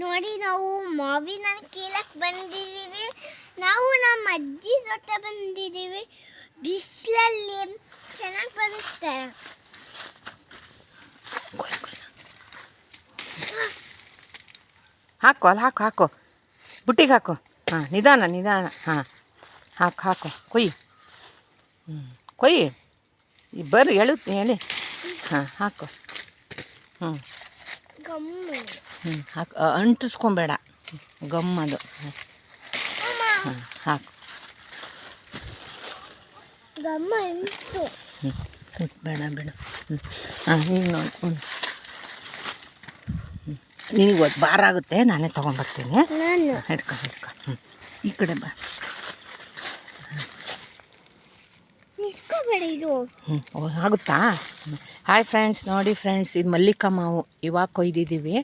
ನೋಡಿ ನಾವು ಮಾವಿನ ಕೀಳಕ್ಕೆ ಬಂದಿದ್ದೀವಿ. ನಾವು ನಮ್ಮ ಅಜ್ಜಿ ಜೊತೆ ಬಂದಿದ್ದೀವಿ. ಬಿಸಿಲಲ್ಲಿ ಚೆನ್ನಾಗಿ ಬರುತ್ತೆ. ಹಾಕು ಅಲ್ಲಿ ಹಾಕು ಬುಟ್ಟಿಗೆ ಹಾಕು. ಹಾಂ ನಿಧಾನ ಹಾಂ ಹಾಕು ಕೊಯ್ಯಿ. ಕೊಯ್ಯಿ ಬರ್ರಿ ಹೇಳಿ. ಹಾಂ ಹಾಕು. ಹಾಕು, ಅಂಟಿಸ್ಕೊಬೇಡ ಗಮ್ಮದು. ಹಾಂ ಹಾಕು. ಬೇಡ ಹಾಂ ಈಗ ನೋಡಿ. ನಿನಗೆ ಇವತ್ತು ಭಾರ ಆಗುತ್ತೆ, ನಾನೇ ತೊಗೊಂಬರ್ತೀನಿ. ಹಿಡ್ಕೊ ಈ ಕಡೆ ಬಾ. ಆಗುತ್ತಾ? ಹಾಯ್ ಫ್ರೆಂಡ್ಸ್, ನೋಡಿ ಫ್ರೆಂಡ್ಸ್, ಇದು ಮಲ್ಲಿಕ ಮಾವು ಇವಾಗ ಕೊಯ್ದಿದ್ದೀವಿ.